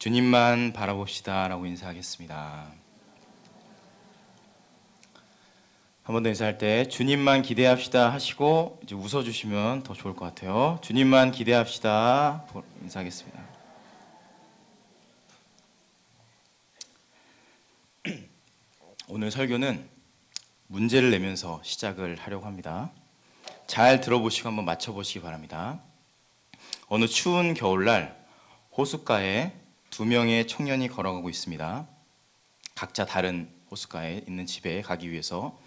주님만 바라봅시다 라고 인사하겠습니다. 한 번 더 인사할 때 주님만 기대합시다 하시고 이제 웃어주시면 더 좋을 것 같아요. 주님만 기대합시다 인사하겠습니다. 오늘 설교는 문제를 내면서 시작을 하려고 합니다. 잘 들어보시고 한번 맞춰보시기 바랍니다. 어느 추운 겨울날 호숫가에 두 명의 청년이 걸어가고 있습니다. 각자 다른 호숫가에 있는 집에 가기 위해서.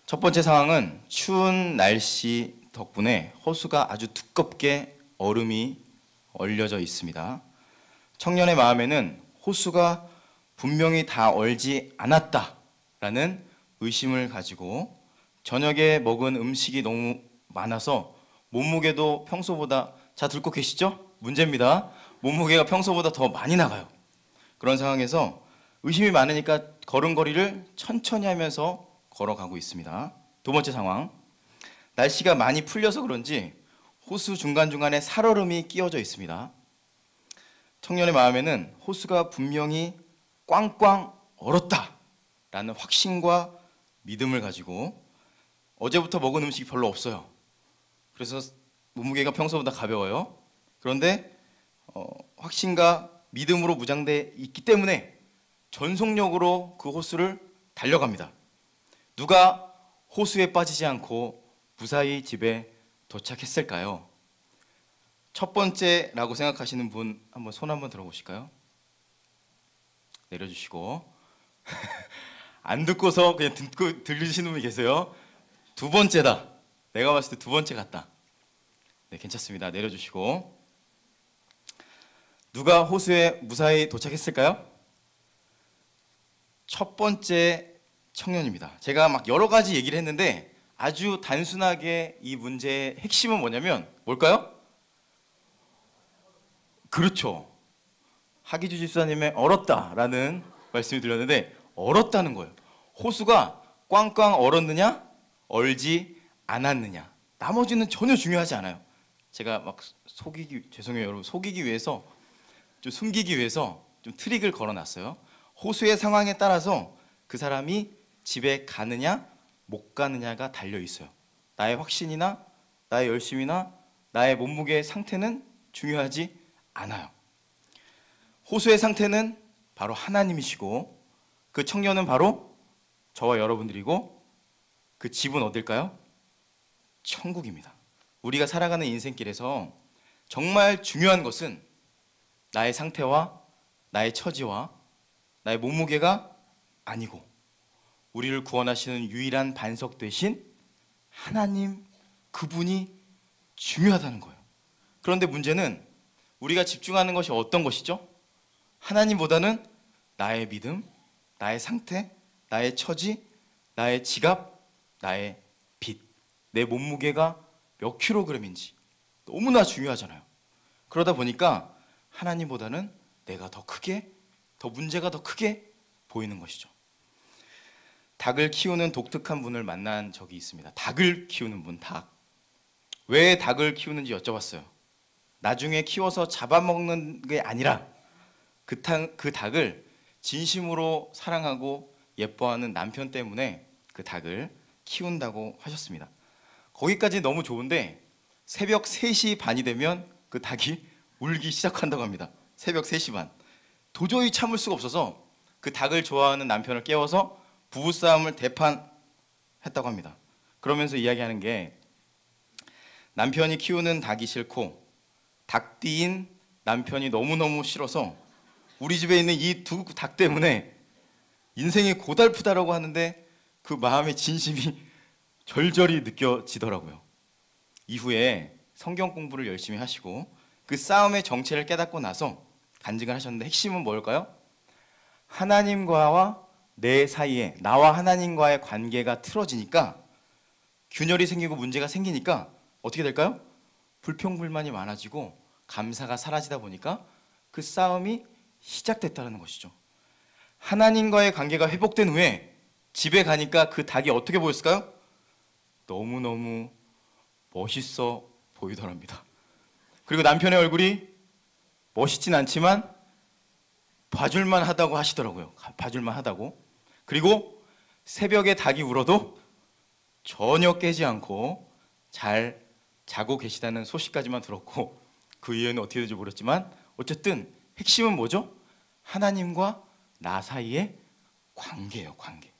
첫 번째 상황은 추운 날씨 덕분에 호수가 아주 두껍게 얼음이 얼려져 있습니다. 청년의 마음에는 호수가 분명히 다 얼지 않았다라는 의심을 가지고 저녁에 먹은 음식이 너무 많아서 몸무게도 평소보다, 자 들고 계시죠? 문제입니다. 몸무게가 평소보다 더 많이 나가요. 그런 상황에서 의심이 많으니까 걸음걸이를 천천히 하면서 걸어가고 있습니다. 두 번째 상황, 날씨가 많이 풀려서 그런지 호수 중간중간에 살얼음이 끼워져 있습니다. 청년의 마음에는 호수가 분명히 꽝꽝 얼었다라는 확신과 믿음을 가지고 어제부터 먹은 음식이 별로 없어요. 그래서 몸무게가 평소보다 가벼워요. 그런데 확신과 믿음으로 무장돼 있기 때문에 전속력으로 그 호수를 달려갑니다. 누가 호수에 빠지지 않고 무사히 집에 도착했을까요? 첫 번째라고 생각하시는 분 한번 손 한번 들어보실까요? 내려주시고 안 듣고서 그냥 듣고 들리시는 분이 계세요. 두 번째다. 내가 봤을 때 두 번째 같다. 네, 괜찮습니다. 내려주시고. 누가 호수에 무사히 도착했을까요? 첫 번째 청년입니다. 제가 막 여러 가지 얘기를 했는데 아주 단순하게 이 문제의 핵심은 뭐냐면 뭘까요? 그렇죠. 하기주 집사님의 얼었다라는 말씀이 들렸는데 얼었다는 거예요. 호수가 꽝꽝 얼었느냐 얼지 않았느냐, 나머지는 전혀 중요하지 않아요. 제가 막 죄송해요 여러분, 속이기 위해서, 좀 숨기기 위해서 좀 트릭을 걸어놨어요. 호수의 상황에 따라서 그 사람이 집에 가느냐 못 가느냐가 달려 있어요. 나의 확신이나 나의 열심이나 나의 몸무게의 상태는 중요하지 않아요. 호수의 상태는 바로 하나님이시고 그 청년은 바로 저와 여러분들이고 그 집은 어딜까요? 천국입니다. 우리가 살아가는 인생길에서 정말 중요한 것은 나의 상태와 나의 처지와 나의 몸무게가 아니고 우리를 구원하시는 유일한 반석 되신 하나님, 그분이 중요하다는 거예요. 그런데 문제는 우리가 집중하는 것이 어떤 것이죠? 하나님보다는 나의 믿음, 나의 상태, 나의 처지, 나의 지갑, 나의 빚, 내 몸무게가 몇 킬로그램인지 너무나 중요하잖아요. 그러다 보니까 하나님보다는 내가 더 크게, 더 문제가 더 크게 보이는 것이죠. 닭을 키우는 독특한 분을 만난 적이 있습니다. 닭을 키우는 분, 닭. 왜 닭을 키우는지 여쭤봤어요. 나중에 키워서 잡아먹는 게 아니라 그 닭을 진심으로 사랑하고 예뻐하는 남편 때문에 그 닭을 키운다고 하셨습니다. 거기까지 너무 좋은데 새벽 3시 반이 되면 그 닭이 울기 시작한다고 합니다. 새벽 3시 반. 도저히 참을 수가 없어서 그 닭을 좋아하는 남편을 깨워서 부부싸움을 대판했다고 합니다. 그러면서 이야기하는 게 남편이 키우는 닭이 싫고 닭띠인 남편이 너무너무 싫어서 우리 집에 있는 이 두 닭 때문에 인생이 고달프다라고 하는데 그 마음의 진심이 절절히 느껴지더라고요. 이후에 성경 공부를 열심히 하시고 그 싸움의 정체를 깨닫고 나서 간증을 하셨는데 핵심은 뭘까요? 하나님과 내 사이에, 나와 하나님과의 관계가 틀어지니까, 균열이 생기고 문제가 생기니까 어떻게 될까요? 불평불만이 많아지고 감사가 사라지다 보니까 그 싸움이 시작됐다는 것이죠. 하나님과의 관계가 회복된 후에 집에 가니까 그 닭이 어떻게 보였을까요? 너무너무 멋있어 보이더랍니다. 그리고 남편의 얼굴이 멋있진 않지만 봐줄만 하다고 하시더라고요. 봐줄만 하다고. 그리고 새벽에 닭이 울어도 전혀 깨지 않고 잘 자고 계시다는 소식까지만 들었고, 그 이유는 어떻게 될지 모르겠지만 어쨌든 핵심은 뭐죠? 하나님과 나 사이의 관계예요. 관계.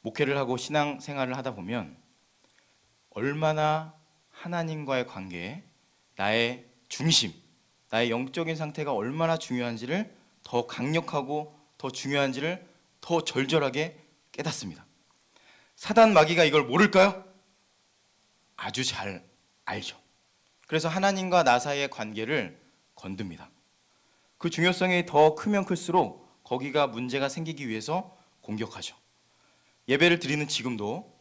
목회를 하고 신앙생활을 하다 보면 얼마나 하나님과의 관계에 나의 중심, 나의 영적인 상태가 얼마나 중요한지를 더 강력하고 더 중요한지를 더 절절하게 깨닫습니다. 사단 마귀가 이걸 모를까요? 아주 잘 알죠. 그래서 하나님과 나 사이의 관계를 건듭니다. 그 중요성이 더 크면 클수록 거기가 문제가 생기기 위해서 공격하죠. 예배를 드리는 지금도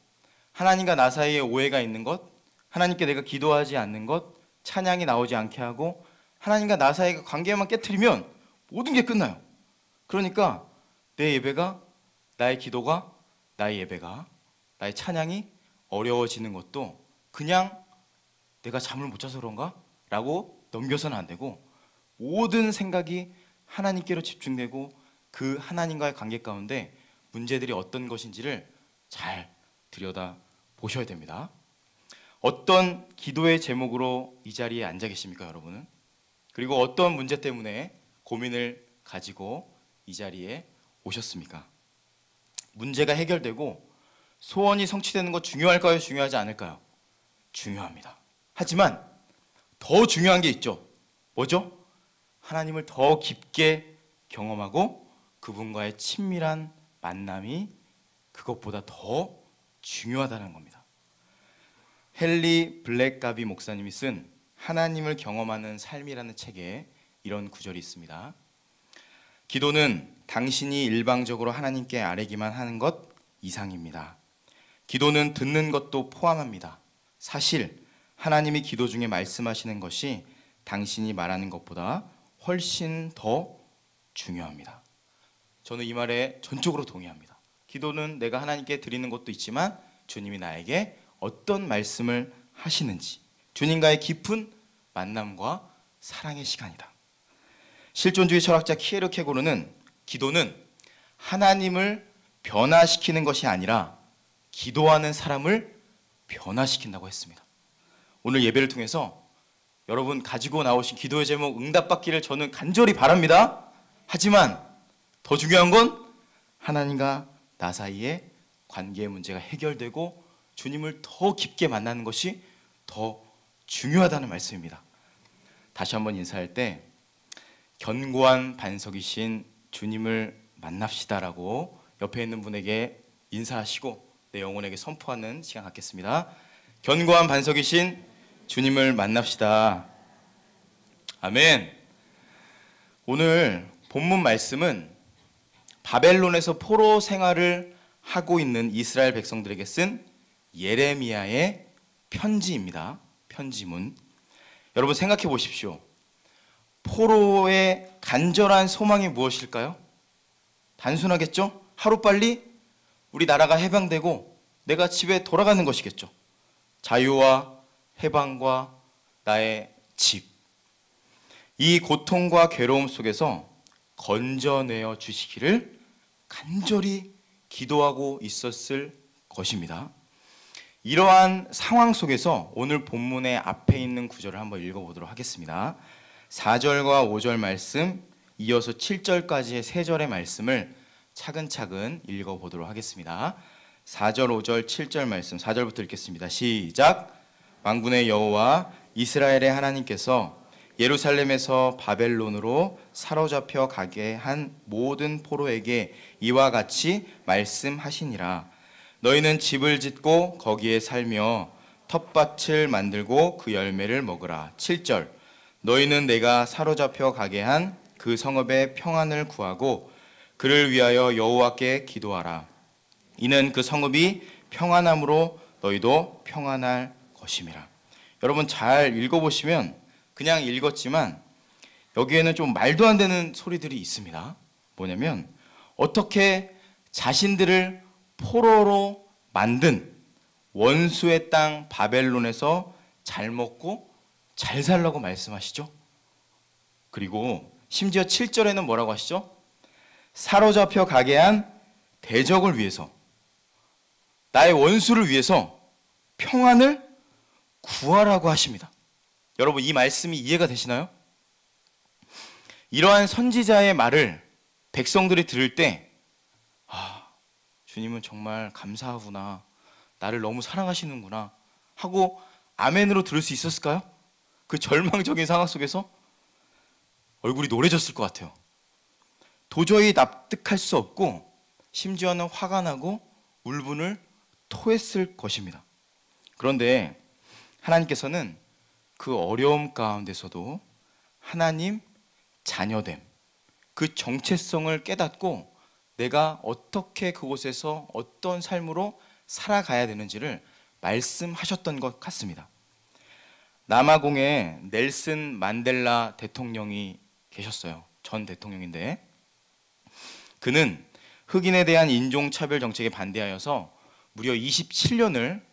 하나님과 나 사이에 오해가 있는 것, 하나님께 내가 기도하지 않는 것, 찬양이 나오지 않게 하고 하나님과 나 사이의 관계만 깨트리면 모든 게 끝나요. 그러니까 내 예배가, 나의 기도가, 나의 예배가, 나의 찬양이 어려워지는 것도 그냥 내가 잠을 못 자서 그런가? 라고 넘겨서는 안 되고 모든 생각이 하나님께로 집중되고 그 하나님과의 관계 가운데 문제들이 어떤 것인지를 잘 들여다 보셔야 됩니다. 어떤 기도의 제목으로 이 자리에 앉아 계십니까, 여러분은? 그리고 어떤 문제 때문에 고민을 가지고 이 자리에 오셨습니까? 문제가 해결되고 소원이 성취되는 것 중요할까요? 중요하지 않을까요? 중요합니다. 하지만 더 중요한 게 있죠. 뭐죠? 하나님을 더 깊게 경험하고 그분과의 친밀한 만남이 그것보다 더 중요하다는 겁니다. 헨리 블랙가비 목사님이 쓴 하나님을 경험하는 삶이라는 책에 이런 구절이 있습니다. 기도는 당신이 일방적으로 하나님께 아뢰기만 하는 것 이상입니다. 기도는 듣는 것도 포함합니다. 사실 하나님이 기도 중에 말씀하시는 것이 당신이 말하는 것보다 훨씬 더 중요합니다. 저는 이 말에 전적으로 동의합니다. 기도는 내가 하나님께 드리는 것도 있지만 주님이 나에게 어떤 말씀을 하시는지, 주님과의 깊은 만남과 사랑의 시간이다. 실존주의 철학자 키에르케고르는 기도는 하나님을 변화시키는 것이 아니라 기도하는 사람을 변화시킨다고 했습니다. 오늘 예배를 통해서 여러분 가지고 나오신 기도의 제목 응답받기를 저는 간절히 바랍니다. 하지만 더 중요한 건 하나님과 나 사이의 관계의 문제가 해결되고 주님을 더 깊게 만나는 것이 더 중요하다는 말씀입니다. 다시 한번 인사할 때 견고한 반석이신 주님을 만납시다라고 옆에 있는 분에게 인사하시고 내 영혼에게 선포하는 시간 갖겠습니다. 견고한 반석이신 주님을 만납시다. 아멘. 오늘 본문 말씀은 바벨론에서 포로 생활을 하고 있는 이스라엘 백성들에게 쓴 예레미야의 편지입니다. 편지문. 여러분 생각해 보십시오. 포로의 간절한 소망이 무엇일까요? 단순하겠죠? 하루빨리 우리 나라가 해방되고 내가 집에 돌아가는 것이겠죠. 자유와 해방과 나의 집. 이 고통과 괴로움 속에서 건져내어 주시기를 간절히 기도하고 있었을 것입니다. 이러한 상황 속에서 오늘 본문의 앞에 있는 구절을 한번 읽어보도록 하겠습니다. 4절과 5절 말씀, 이어서 7절까지의 3절의 말씀을 차근차근 읽어보도록 하겠습니다. 4절, 5절, 7절 말씀, 4절부터 읽겠습니다. 시작. 만군의 여호와 이스라엘의 하나님께서 예루살렘에서 바벨론으로 사로잡혀 가게 한 모든 포로에게 이와 같이 말씀하시니라. 너희는 집을 짓고 거기에 살며 텃밭을 만들고 그 열매를 먹으라. 7절. 너희는 내가 사로잡혀 가게 한 그 성읍의 평안을 구하고 그를 위하여 여호와께 기도하라. 이는 그 성읍이 평안함으로 너희도 평안할 것임이라. 여러분 잘 읽어보시면 그냥 읽었지만 여기에는 좀 말도 안 되는 소리들이 있습니다. 뭐냐면 어떻게 자신들을 포로로 만든 원수의 땅 바벨론에서 잘 먹고 잘 살라고 말씀하시죠? 그리고 심지어 7절에는 뭐라고 하시죠? 사로잡혀 가게 한 대적을 위해서, 나의 원수를 위해서 평안을 구하라고 하십니다. 여러분, 이 말씀이 이해가 되시나요? 이러한 선지자의 말을 백성들이 들을 때, 주님은 정말 감사하구나, 나를 너무 사랑하시는구나 하고 아멘으로 들을 수 있었을까요? 그 절망적인 상황 속에서 얼굴이 노래졌을 것 같아요. 도저히 납득할 수 없고 심지어는 화가 나고 울분을 토했을 것입니다. 그런데 하나님께서는 그 어려움 가운데서도 하나님 자녀됨, 그 정체성을 깨닫고 내가 어떻게 그곳에서 어떤 삶으로 살아가야 되는지를 말씀하셨던 것 같습니다. 남아공에 넬슨 만델라 대통령이 계셨어요. 전 대통령인데, 그는 흑인에 대한 인종차별 정책에 반대하여서 무려 27년을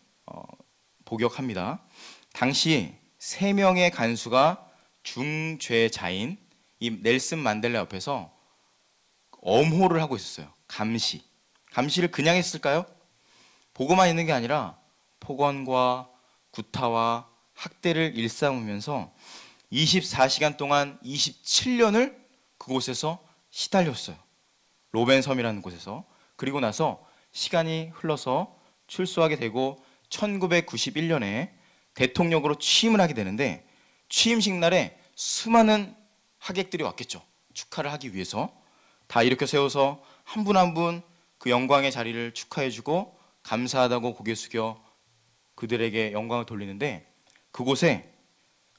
복역합니다. 당시 3명의 간수가 중죄자인 이 넬슨 만델라 옆에서 엄호를 하고 있었어요. 감시를 그냥 했을까요? 보고만 있는 게 아니라 폭언과 구타와 학대를 일삼으면서 24시간 동안 27년을 그곳에서 시달렸어요. 로벤섬이라는 곳에서. 그리고 나서 시간이 흘러서 출소하게 되고 1991년에 대통령으로 취임을 하게 되는데, 취임식 날에 수많은 하객들이 왔겠죠. 축하를 하기 위해서 다 이렇게 세워서 한 분 한 분 그 영광의 자리를 축하해주고 감사하다고 고개 숙여 그들에게 영광을 돌리는데, 그곳에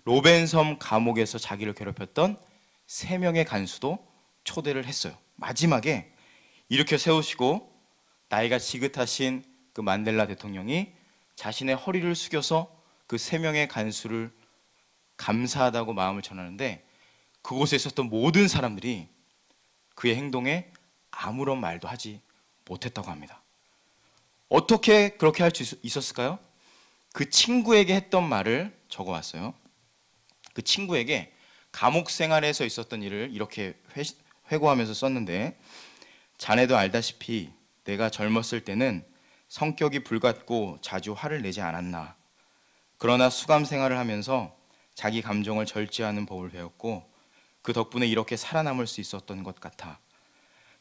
로벤섬 감옥에서 자기를 괴롭혔던 3명의 간수도 초대를 했어요. 마지막에 이렇게 세우시고 나이가 지긋하신 그 만델라 대통령이 자신의 허리를 숙여서 그 3명의 간수를 감사하다고 마음을 전하는데, 그곳에 있었던 모든 사람들이 그의 행동에 아무런 말도 하지 못했다고 합니다. 어떻게 그렇게 할 수 있었을까요? 그 친구에게 했던 말을 적어왔어요. 그 친구에게 감옥 생활에서 있었던 일을 이렇게 회고하면서 썼는데, 자네도 알다시피 내가 젊었을 때는 성격이 불같고 자주 화를 내지 않았나. 그러나 수감 생활을 하면서 자기 감정을 절제하는 법을 배웠고 그 덕분에 이렇게 살아남을 수 있었던 것 같아.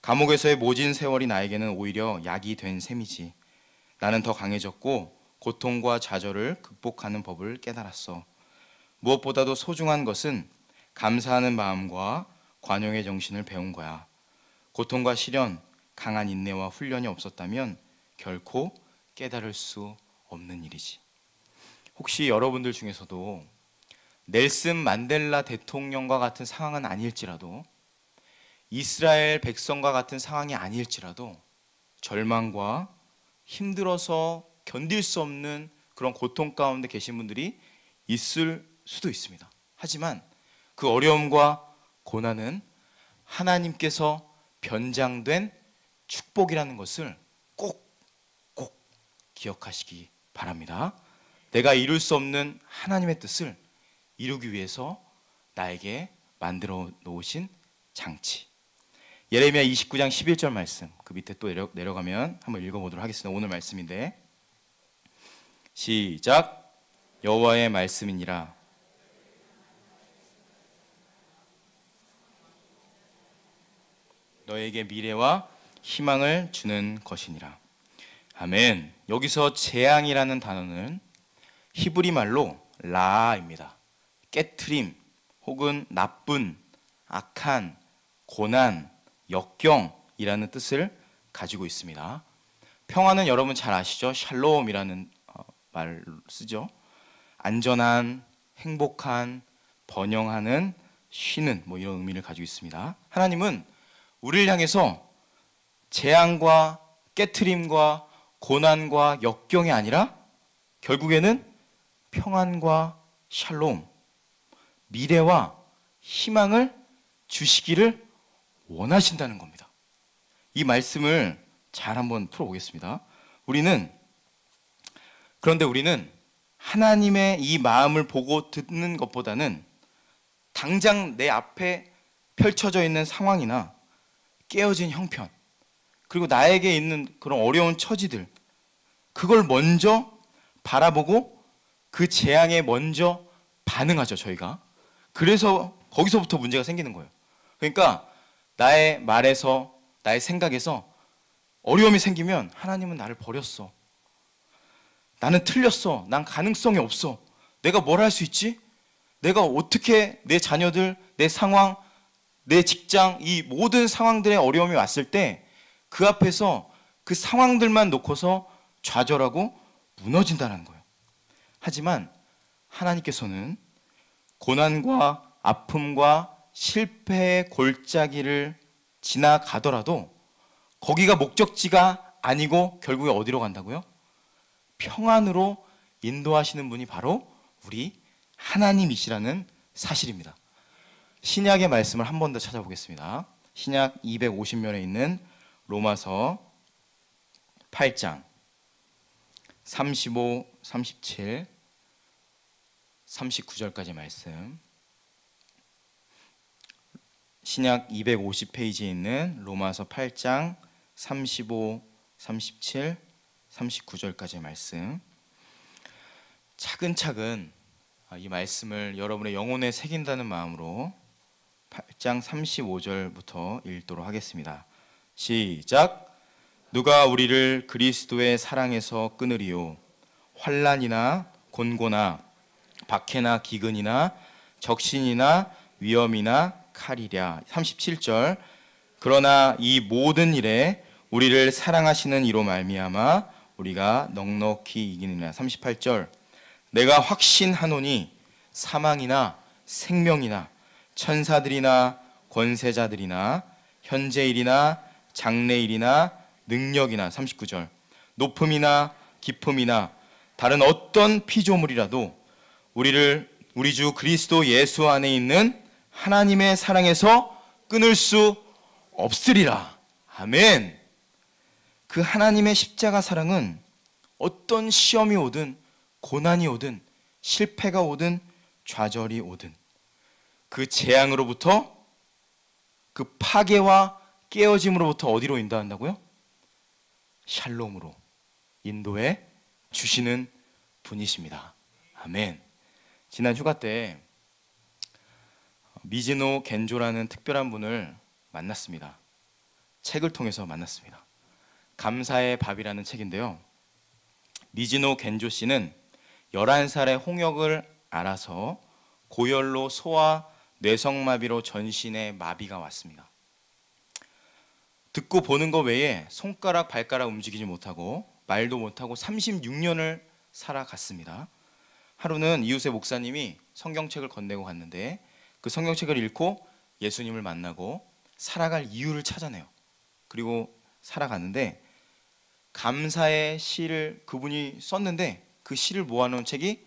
감옥에서의 모진 세월이 나에게는 오히려 약이 된 셈이지. 나는 더 강해졌고 고통과 좌절을 극복하는 법을 깨달았어. 무엇보다도 소중한 것은 감사하는 마음과 관용의 정신을 배운 거야. 고통과 시련, 강한 인내와 훈련이 없었다면 결코 깨달을 수 없는 일이지. 혹시 여러분들 중에서도 넬슨 만델라 대통령과 같은 상황은 아닐지라도, 이스라엘 백성과 같은 상황이 아닐지라도 절망과 힘들어서 견딜 수 없는 그런 고통 가운데 계신 분들이 있을 수도 있습니다. 하지만 그 어려움과 고난은 하나님께서 변장된 축복이라는 것을 꼭 기억하시기 바랍니다. 내가 이룰 수 없는 하나님의 뜻을 이루기 위해서 나에게 만들어 놓으신 장치. 예레미야 29장 11절 말씀, 그 밑에 또 내려가면 한번 읽어보도록 하겠습니다. 오늘 말씀인데, 시작. 여호와의 말씀이니라. 너에게 미래와 희망을 주는 것이니라. 아멘. 여기서 재앙이라는 단어는 히브리 말로 라입니다. 깨트림 혹은 나쁜, 악한, 고난, 역경이라는 뜻을 가지고 있습니다. 평화는 여러분 잘 아시죠? 샬롬이라는 말을 쓰죠. 안전한, 행복한, 번영하는, 쉬는 이런 의미를 가지고 있습니다. 하나님은 우리를 향해서 재앙과 깨트림과 고난과 역경이 아니라 결국에는 평안과 샬롬, 미래와 희망을 주시기를 원하신다는 겁니다. 이 말씀을 잘 한번 풀어보겠습니다. 그런데 우리는 하나님의 이 마음을 보고 듣는 것보다는 당장 내 앞에 펼쳐져 있는 상황이나 깨어진 형편, 그리고 나에게 있는 그런 어려운 처지들, 그걸 먼저 바라보고 그 재앙에 먼저 반응하죠, 저희가. 그래서 거기서부터 문제가 생기는 거예요. 그러니까 나의 말에서, 나의 생각에서 어려움이 생기면 하나님은 나를 버렸어. 나는 틀렸어. 난 가능성이 없어. 내가 뭘 할 수 있지? 내가 어떻게 내 자녀들, 내 상황, 내 직장, 이 모든 상황들의 어려움이 왔을 때 그 앞에서 그 상황들만 놓고서 좌절하고 무너진다는 거예요. 하지만 하나님께서는 고난과 아픔과 실패의 골짜기를 지나가더라도 거기가 목적지가 아니고 결국에 어디로 간다고요? 평안으로 인도하시는 분이 바로 우리 하나님이시라는 사실입니다. 신약의 말씀을 한 번 더 찾아보겠습니다. 신약 250면에 있는 로마서 8장 35, 37, 39절까지 말씀. 신약 250페이지에 있는 로마서 8장 35, 37, 39절까지의 말씀. 차근차근 이 말씀을 여러분의 영혼에 새긴다는 마음으로 8장 35절부터 읽도록 하겠습니다. 시작. 누가 우리를 그리스도의 사랑에서 끊으리요? 환난이나 곤고나 박해나 기근이나 적신이나 위험이나 칼이랴. 37절. 그러나 이 모든 일에 우리를 사랑하시는 이로 말미암아 우리가 넉넉히 이기느니라. 38절. 내가 확신하노니 사망이나 생명이나 천사들이나 권세자들이나 현재일이나 장래일이나 능력이나. 39절. 높음이나 깊음이나 다른 어떤 피조물이라도 우리 주 그리스도 예수 안에 있는 하나님의 사랑에서 끊을 수 없으리라. 아멘. 그 하나님의 십자가 사랑은 어떤 시험이 오든 고난이 오든 실패가 오든 좌절이 오든 그 재앙으로부터, 그 파괴와 깨어짐으로부터 어디로 인도한다고요? 샬롬으로 인도해 주시는 분이십니다. 아멘. 지난 휴가 때 미즈노 겐조라는 특별한 분을 만났습니다. 책을 통해서 만났습니다. 감사의 밥이라는 책인데요. 미즈노 겐조 씨는 11살에 홍역을 앓아서 고열로 소아 뇌성마비로 전신에 마비가 왔습니다. 듣고 보는 것 외에 손가락, 발가락 움직이지 못하고 말도 못하고 36년을 살아갔습니다. 하루는 이웃의 목사님이 성경책을 건네고 갔는데 그 성경책을 읽고 예수님을 만나고 살아갈 이유를 찾아내요. 그리고 살아갔는데 감사의 시를 그분이 썼는데 그 시를 모아놓은 책이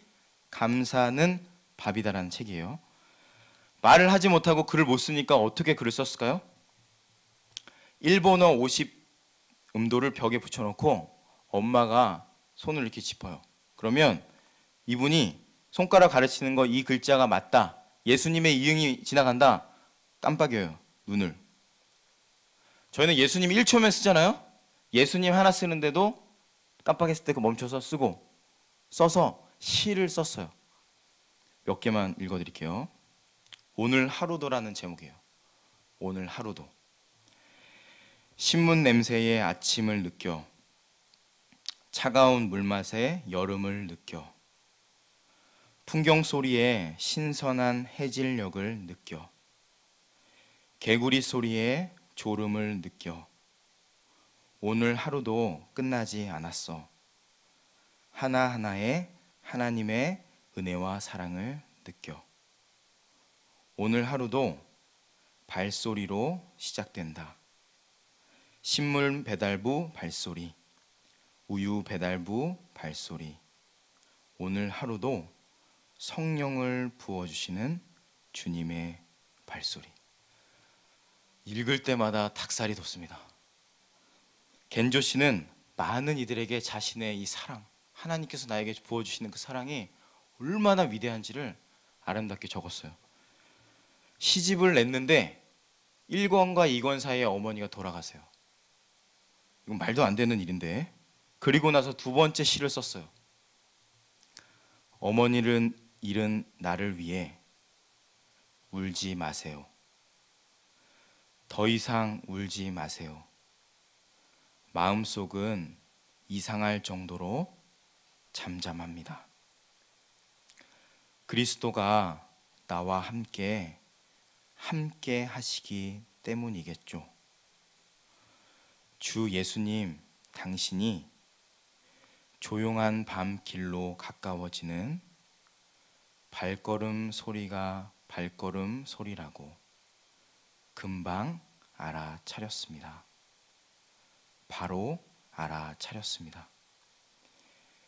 감사는 밥이다라는 책이에요. 말을 하지 못하고 글을 못 쓰니까 어떻게 글을 썼을까요? 일본어 50음도를 벽에 붙여놓고 엄마가 손을 이렇게 짚어요. 그러면 이분이 손가락 가르치는 거 이 글자가 맞다, 예수님의 이응이 지나간다, 깜빡여요, 눈을. 저희는 예수님 1초면 쓰잖아요. 예수님 하나 쓰는데도 깜빡했을 때 그 멈춰서 쓰고, 써서 시를 썼어요. 몇 개만 읽어드릴게요. 오늘 하루도라는 제목이에요. 오늘 하루도. 신문 냄새에 아침을 느껴, 차가운 물맛에 여름을 느껴, 풍경 소리에 신선한 해질녘을 느껴, 개구리 소리에 졸음을 느껴. 오늘 하루도 끝나지 않았어. 하나하나에 하나님의 은혜와 사랑을 느껴. 오늘 하루도 발소리로 시작된다. 신물 배달부 발소리, 우유 배달부 발소리. 오늘 하루도 성령을 부어주시는 주님의 발소리. 읽을 때마다 닭살이 돋습니다. 겐조 씨는 많은 이들에게 자신의 이 사랑, 하나님께서 나에게 부어주시는 그 사랑이 얼마나 위대한지를 아름답게 적었어요. 시집을 냈는데 1권과 2권 사이에 어머니가 돌아가세요. 이건 말도 안 되는 일인데. 그리고 나서 두 번째 시를 썼어요. 어머니를 잃은 나를 위해 울지 마세요. 더 이상 울지 마세요. 마음속은 이상할 정도로 잠잠합니다. 그리스도가 나와 함께 하시기 때문이겠죠. 주 예수님, 당신이 조용한 밤 길로 가까워지는 발걸음 소리가 발걸음 소리라고 금방 알아차렸습니다. 바로 알아차렸습니다.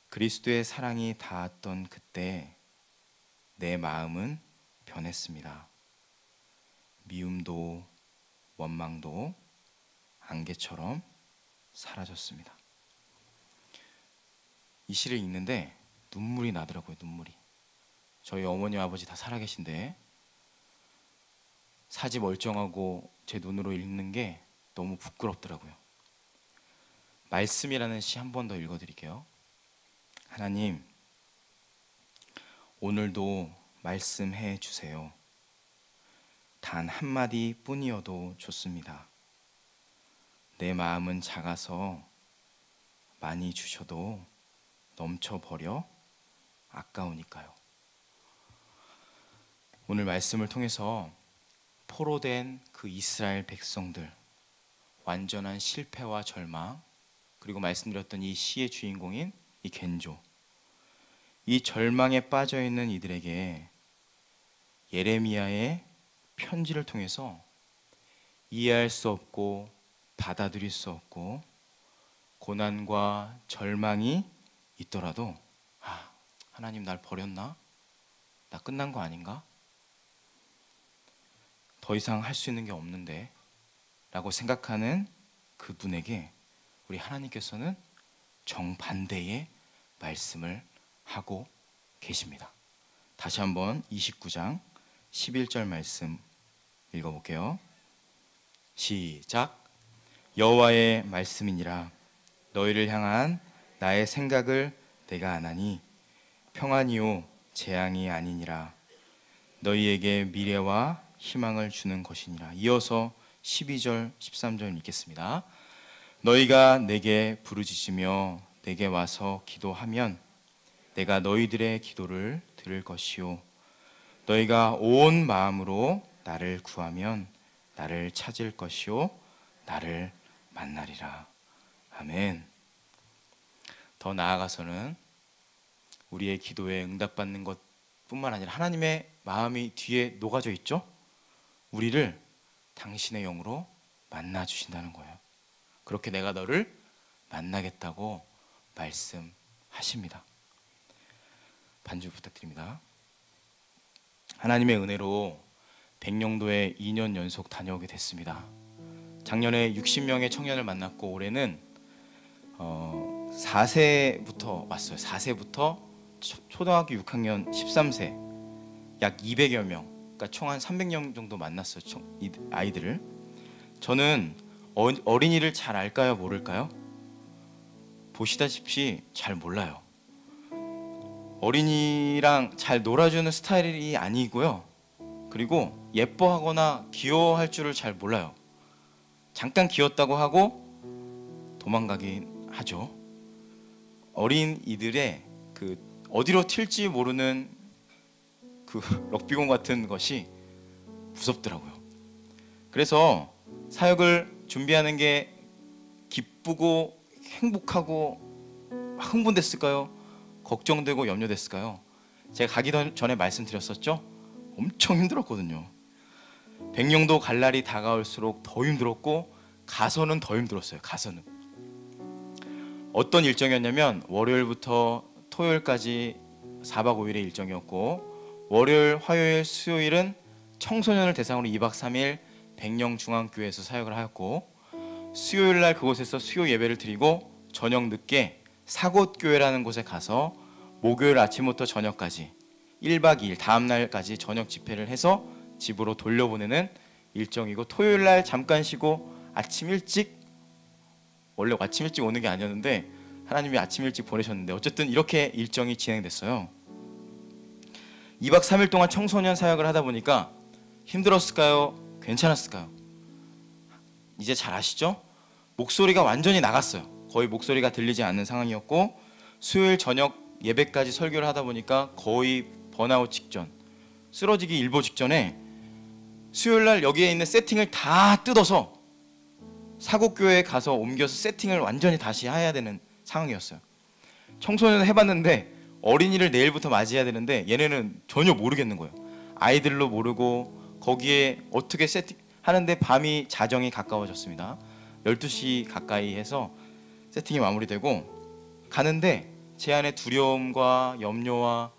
그리스도의 사랑이 닿았던 그때 내 마음은 변했습니다. 미움도 원망도 안개처럼 사라졌습니다. 이 시를 읽는데 눈물이 나더라고요. 눈물이. 저희 어머니 아버지 다 살아계신데 사지 멀쩡하고 제 눈으로 읽는 게 너무 부끄럽더라고요. 말씀이라는 시 한 번 더 읽어드릴게요. 하나님, 오늘도 말씀해 주세요. 단 한마디 뿐이어도 좋습니다. 내 마음은 작아서 많이 주셔도 넘쳐버려 아까우니까요. 오늘 말씀을 통해서 포로된 그 이스라엘 백성들, 완전한 실패와 절망, 그리고 말씀드렸던 이 시의 주인공인 이 겐조, 이 절망에 빠져있는 이들에게 예레미야의 편지를 통해서 이해할 수 없고 받아들일 수 없고 고난과 절망이 있더라도 하나님 날 버렸나? 나 끝난 거 아닌가? 더 이상 할 수 있는 게 없는데 라고 생각하는 그분에게 우리 하나님께서는 정반대의 말씀을 하고 계십니다. 다시 한번 29장 11절 말씀 읽어볼게요. 시작. 여호와의 말씀이니라. 너희를 향한 나의 생각을 내가 아나니 평안이요 재앙이 아니니라. 너희에게 미래와 희망을 주는 것이니라. 이어서 12절 13절 읽겠습니다. 너희가 내게 부르짖으며 내게 와서 기도하면 내가 너희들의 기도를 들을 것이요 너희가 온 마음으로 나를 구하면 나를 찾을 것이요 나를 만나리라. 아멘. 더 나아가서는 우리의 기도에 응답받는 것뿐만 아니라 하나님의 마음이 뒤에 녹아져 있죠. 우리를 당신의 영으로 만나주신다는 거예요. 그렇게 내가 너를 만나겠다고 말씀하십니다. 반주 부탁드립니다. 하나님의 은혜로 백령도에 2년 연속 다녀오게 됐습니다. 작년에 60명의 청년을 만났고 올해는 4세부터 왔어요. 4세부터 초등학교 6학년 13세 약 200여 명, 그러니까 총 한 300명 정도 만났어요. 이 아이들을. 저는 어린이를 잘 알까요? 모를까요? 보시다시피 잘 몰라요. 어린이랑 잘 놀아주는 스타일이 아니고요. 그리고 예뻐하거나 귀여워할 줄을 잘 몰라요. 잠깐 귀엽다고 하고 도망가긴 하죠. 어린이들의 그 어디로 튈지 모르는 그 럭비공 같은 것이 무섭더라고요. 그래서 사역을 준비하는 게 기쁘고 행복하고 흥분됐을까요? 걱정되고 염려됐을까요? 제가 가기 전에 말씀드렸었죠? 엄청 힘들었거든요. 백령도 갈 날이 다가올수록 더 힘들었고 가서는 더 힘들었어요. 가서는 어떤 일정이었냐면 월요일부터 토요일까지 4박 5일의 일정이었고 월요일, 화요일, 수요일은 청소년을 대상으로 2박 3일 백령중앙교회에서 사역을 하였고 수요일날 그곳에서 수요 예배를 드리고 저녁 늦게 사곶교회라는 곳에 가서 목요일 아침부터 저녁까지 1박 2일 다음날까지 저녁 집회를 해서 집으로 돌려보내는 일정이고 토요일 날 잠깐 쉬고 아침 일찍, 원래 아침 일찍 오는 게 아니었는데 하나님이 아침 일찍 보내셨는데 어쨌든 이렇게 일정이 진행됐어요. 2박 3일 동안 청소년 사역을 하다 보니까 힘들었을까요? 괜찮았을까요? 이제 잘 아시죠? 목소리가 완전히 나갔어요. 거의 목소리가 들리지 않는 상황이었고 수요일 저녁 예배까지 설교를 하다 보니까 거의 번아웃 직전, 쓰러지기 일보 직전에 수요일 날 여기에 있는 세팅을 다 뜯어서 사곡교회에 가서 옮겨서 세팅을 완전히 다시 해야 되는 상황이었어요. 청소년 해봤는데 어린이를 내일부터 맞이해야 되는데 얘네는 전혀 모르겠는 거예요. 아이들로 모르고 거기에 어떻게 세팅하는데 밤이 자정이 가까워졌습니다. 12시 가까이 해서 세팅이 마무리되고 가는데 제 안에 두려움과 염려와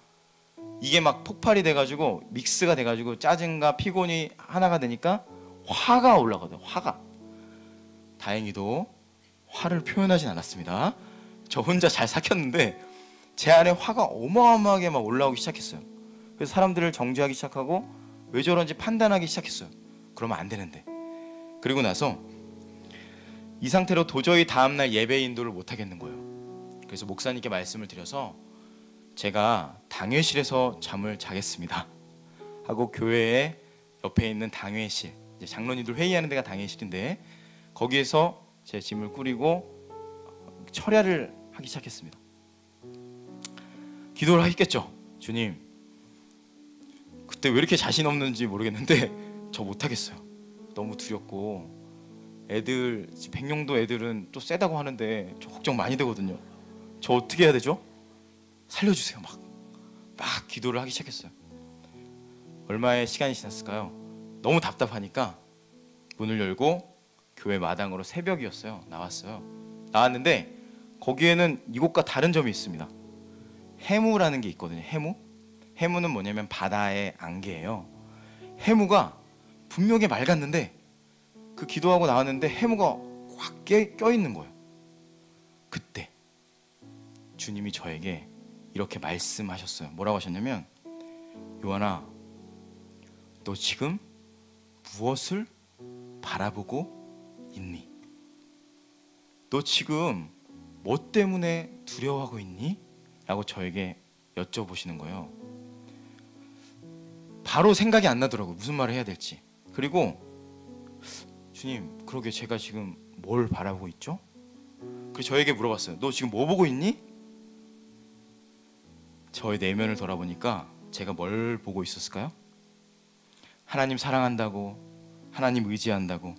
이게 막 폭발이 돼가지고 믹스가 돼가지고 짜증과 피곤이 하나가 되니까 화가 올라가거든요. 화가. 다행히도 화를 표현하진 않았습니다. 저 혼자 잘 삭혔는데 제 안에 화가 어마어마하게 막 올라오기 시작했어요. 그래서 사람들을 정죄하기 시작하고 왜 저런지 판단하기 시작했어요. 그러면 안 되는데. 그리고 나서 이 상태로 도저히 다음날 예배 인도를 못 하겠는 거예요. 그래서 목사님께 말씀을 드려서 제가 당회실에서 잠을 자겠습니다 하고 교회에 옆에 있는 당회실, 이제 장로님들 회의하는 데가 당회실인데 거기에서 제 짐을 꾸리고 철야를 하기 시작했습니다. 기도를 하겠죠. 주님, 그때 왜 이렇게 자신 없는지 모르겠는데 저 못하겠어요. 너무 두렵고 애들, 백령도 애들은 또 세다고 하는데 저 걱정 많이 되거든요. 저 어떻게 해야 되죠? 살려주세요. 막 기도를 하기 시작했어요. 얼마의 시간이 지났을까요? 너무 답답하니까 문을 열고 교회 마당으로 새벽이었어요. 나왔어요. 나왔는데 거기에는 이곳과 다른 점이 있습니다. 해무라는 게 있거든요. 해무? 해무는 뭐냐면 바다의 안개예요. 해무가 분명히 맑았는데 그 기도하고 나왔는데 해무가 확 껴있는 거예요. 그때 주님이 저에게 이렇게 말씀하셨어요. 뭐라고 하셨냐면, 요한아, 너 지금 무엇을 바라보고 있니? 너 지금 뭐 때문에 두려워하고 있니? 라고 저에게 여쭤보시는 거예요. 바로 생각이 안 나더라고요. 무슨 말을 해야 될지. 그리고 주님, 그러게 제가 지금 뭘 바라보고 있죠? 그래서 저에게 물어봤어요. 너 지금 뭐 보고 있니? 저의 내면을 돌아보니까 제가 뭘 보고 있었을까요? 하나님 사랑한다고, 하나님 의지한다고,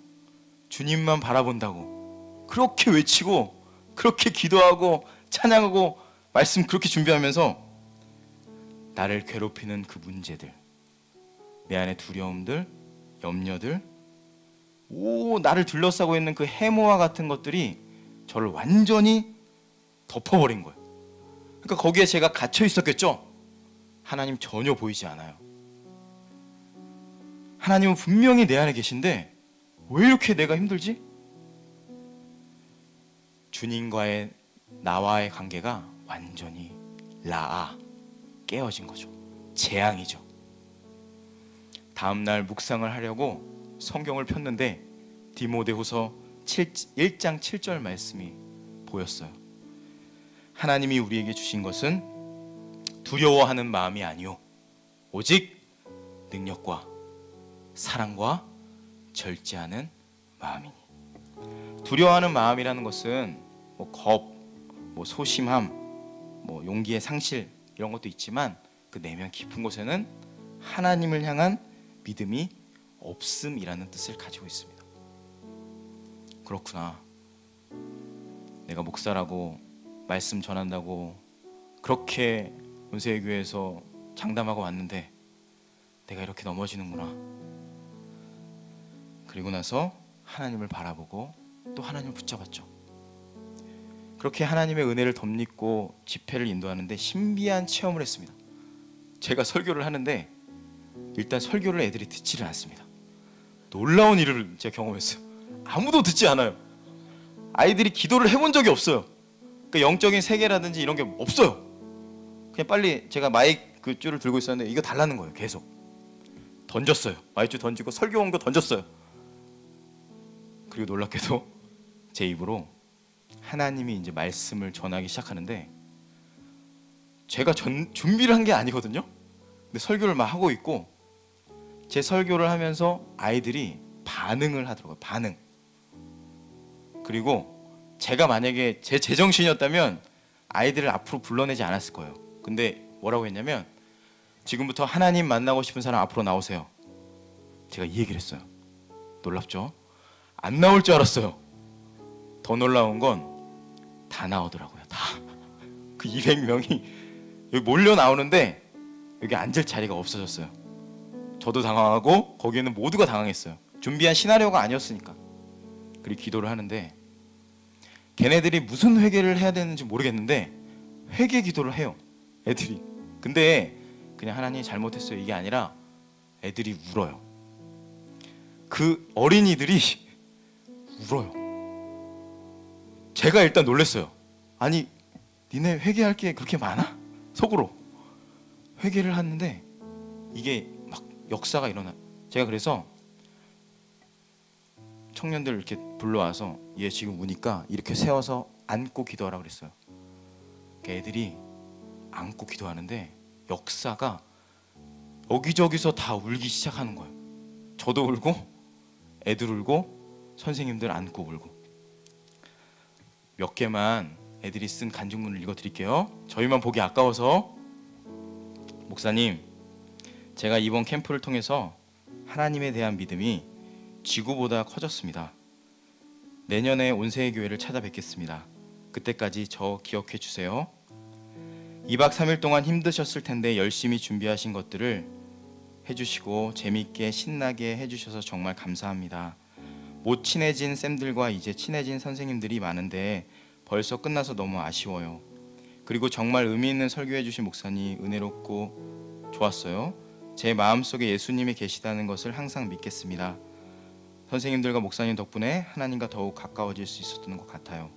주님만 바라본다고 그렇게 외치고 그렇게 기도하고 찬양하고 말씀 그렇게 준비하면서 나를 괴롭히는 그 문제들, 내 안의 두려움들, 염려들, 나를 둘러싸고 있는 그 해모와 같은 것들이 저를 완전히 덮어버린 거예요. 그러니까 거기에 제가 갇혀 있었겠죠. 하나님 전혀 보이지 않아요. 하나님은 분명히 내 안에 계신데 왜 이렇게 내가 힘들지? 주님과의 나와의 관계가 완전히 깨어진 거죠. 재앙이죠. 다음날 묵상을 하려고 성경을 폈는데 디모데후서 1장 7절 말씀이 보였어요. 하나님이 우리에게 주신 것은 두려워하는 마음이 아니요 오직 능력과 사랑과 절제하는 마음이니. 두려워하는 마음이라는 것은 겁, 소심함, 용기의 상실 이런 것도 있지만 그 내면 깊은 곳에는 하나님을 향한 믿음이 없음이라는 뜻을 가지고 있습니다. 그렇구나. 내가 목사라고 말씀 전한다고 그렇게 온세교회에서 장담하고 왔는데 내가 이렇게 넘어지는구나. 그리고 나서 하나님을 바라보고 또 하나님을 붙잡았죠. 그렇게 하나님의 은혜를 덧입고 집회를 인도하는데 신비한 체험을 했습니다. 제가 설교를 하는데 일단 설교를 애들이 듣지를 않습니다. 놀라운 일을 제가 경험했어요. 아무도 듣지 않아요. 아이들이 기도를 해본 적이 없어요. 그러니까 영적인 세계라든지 이런 게 없어요. 그냥 빨리 제가 마이크 줄을 들고 있었는데 이거 달라는 거예요. 계속 던졌어요. 마이쮸 던지고 설교 온 거 던졌어요. 그리고 놀랍게도 제 입으로 하나님이 이제 말씀을 전하기 시작하는데 제가 준비를 한 게 아니거든요. 근데 설교를 막 하고 있고 제 설교를 하면서 아이들이 반응을 하더라고요. 반응. 그리고 제가 만약에 제 제정신이었다면 아이들을 앞으로 불러내지 않았을 거예요. 근데 뭐라고 했냐면 지금부터 하나님 만나고 싶은 사람 앞으로 나오세요. 제가 이 얘기를 했어요. 놀랍죠? 안 나올 줄 알았어요. 더 놀라운 건 다 나오더라고요. 다. 그 200명이 여기 몰려 나오는데 여기 앉을 자리가 없어졌어요. 저도 당황하고 거기에는 모두가 당황했어요. 준비한 시나리오가 아니었으니까. 그리고 기도를 하는데 걔네들이 무슨 회개를 해야 되는지 모르겠는데 회개 기도를 해요. 애들이. 근데 그냥 하나님 잘못했어요 이게 아니라 애들이 울어요. 그 어린이들이 울어요. 제가 일단 놀랐어요. 아니 니네 회개할 게 그렇게 많아? 속으로 회개를 하는데 이게 막 역사가 일어나. 제가 그래서 청년들 이렇게 불러와서 얘 지금 우니까 이렇게 세워서 안고 기도하라고 그랬어요. 애들이 안고 기도하는데 역사가 여기저기서 다 울기 시작하는 거예요. 저도 울고 애들 울고 선생님들 안고 울고. 몇 개만 애들이 쓴 간증문을 읽어드릴게요. 저희만 보기 아까워서. 목사님, 제가 이번 캠프를 통해서 하나님에 대한 믿음이 지구보다 커졌습니다. 내년에 온세의 교회를 찾아뵙겠습니다. 그때까지 저 기억해 주세요. 2박 3일 동안 힘드셨을 텐데 열심히 준비하신 것들을 해주시고 재밌게 신나게 해주셔서 정말 감사합니다. 못 친해진 쌤들과 이제 친해진 선생님들이 많은데 벌써 끝나서 너무 아쉬워요. 그리고 정말 의미 있는 설교해 주신 목사님 은혜롭고 좋았어요. 제 마음속에 예수님이 계시다는 것을 항상 믿겠습니다. 선생님들과 목사님 덕분에 하나님과 더욱 가까워질 수 있었던 것 같아요.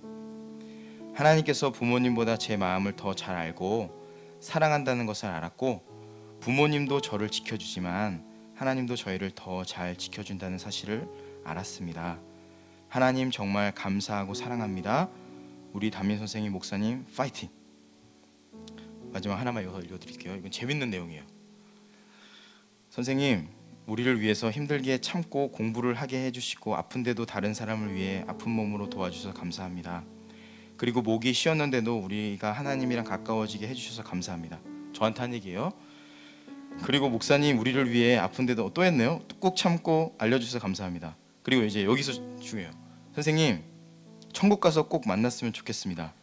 하나님께서 부모님보다 제 마음을 더 잘 알고 사랑한다는 것을 알았고 부모님도 저를 지켜주지만 하나님도 저희를 더 잘 지켜준다는 사실을 알았습니다. 하나님 정말 감사하고 사랑합니다. 우리 담임 선생님, 목사님 파이팅. 마지막 하나만 읽어드릴게요. 이건 재밌는 내용이에요. 선생님, 우리를 위해서 힘들게 참고 공부를 하게 해주시고 아픈데도 다른 사람을 위해 아픈 몸으로 도와주셔서 감사합니다. 그리고 목이 쉬었는데도 우리가 하나님이랑 가까워지게 해주셔서 감사합니다. 저한테 한 얘기예요. 그리고 목사님 우리를 위해 아픈데도 또 했네요. 꾹 참고 알려주셔서 감사합니다. 그리고 이제 여기서 중요해요. 선생님, 천국 가서 꼭 만났으면 좋겠습니다.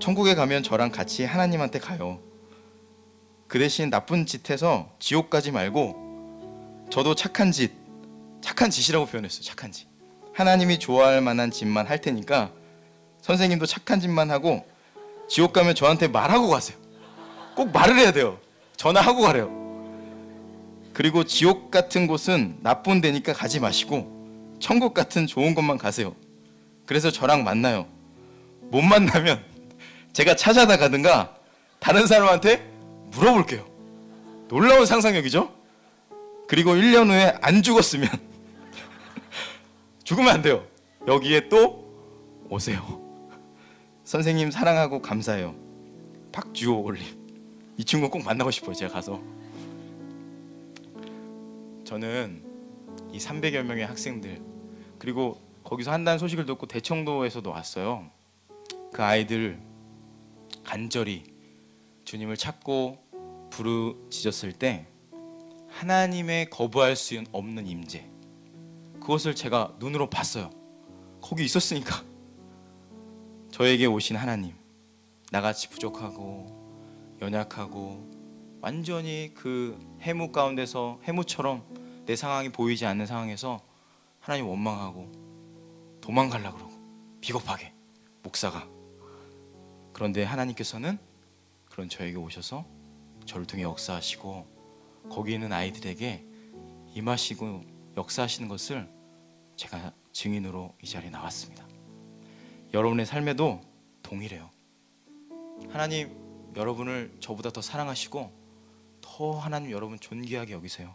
천국에 가면 저랑 같이 하나님한테 가요. 그 대신 나쁜 짓 해서 지옥 가지 말고 저도 착한 짓이라고 표현했어요. 착한 짓. 하나님이 좋아할 만한 짓만 할 테니까 선생님도 착한 짓만 하고 지옥 가면 저한테 말하고 가세요. 꼭 말을 해야 돼요. 전화하고 가래요. 그리고 지옥 같은 곳은 나쁜 데니까 가지 마시고 천국 같은 좋은 곳만 가세요. 그래서 저랑 만나요. 못 만나면 제가 찾아나가든가 다른 사람한테 물어볼게요. 놀라운 상상력이죠? 그리고 1년 후에 안 죽었으면 죽으면 안 돼요. 여기에 또 오세요. 선생님 사랑하고 감사해요. 박주호 올림. 이 친구 꼭 만나고 싶어요. 제가 가서. 저는 이 300여 명의 학생들 그리고 거기서 한다는 소식을 듣고 대청도에서도 왔어요. 그 아이들 간절히 주님을 찾고 부르짖었을 때 하나님의 거부할 수 없는 임재, 그것을 제가 눈으로 봤어요. 거기 있었으니까. 저에게 오신 하나님, 나같이 부족하고 연약하고 완전히 그 해무 가운데서 해무처럼 내 상황이 보이지 않는 상황에서 하나님 원망하고 도망가려고 그러고 비겁하게 목사가. 그런데 하나님께서는 그런 저에게 오셔서 저를 통해 역사하시고 거기 있는 아이들에게 임하시고 역사하시는 것을 제가 증인으로 이 자리에 나왔습니다. 여러분의 삶에도 동일해요. 하나님 여러분을 저보다 더 사랑하시고 더 하나님 여러분 존귀하게 여기세요.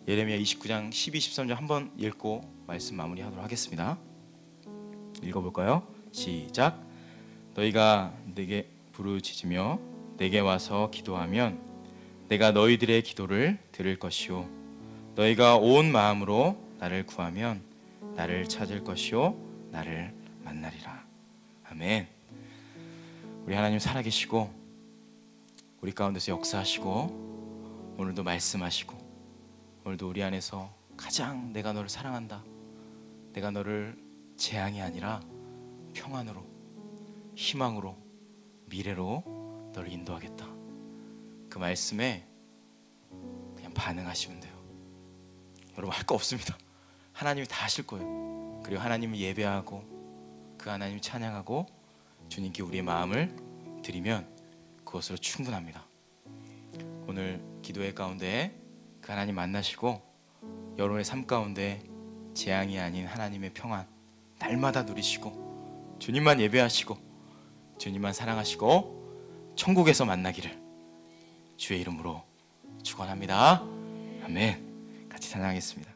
예레미야 29장 12, 13절 한번 읽고 말씀 마무리하도록 하겠습니다. 읽어볼까요? 시작. 너희가 내게 부르짖으며 내게 와서 기도하면 내가 너희들의 기도를 들을 것이요 너희가 온 마음으로 나를 구하면 나를 찾을 것이요 나를 만나리라. 아멘. 우리 하나님 살아계시고 우리 가운데서 역사하시고 오늘도 말씀하시고 오늘도 우리 안에서 가장 내가 너를 사랑한다, 내가 너를 재앙이 아니라 평안으로, 희망으로, 미래로 너를 인도하겠다, 그 말씀에 그냥 반응하시면 돼요. 여러분 할 거 없습니다. 하나님이 다 하실 거예요. 그리고 하나님을 예배하고 그 하나님을 찬양하고 주님께 우리의 마음을 드리면 그것으로 충분합니다. 오늘 기도회 가운데 그 하나님 만나시고 여러분의 삶 가운데 재앙이 아닌 하나님의 평안 날마다 누리시고 주님만 예배하시고 주님만 사랑하시고 천국에서 만나기를 주의 이름으로 축원합니다. 아멘. 같이 찬양하겠습니다.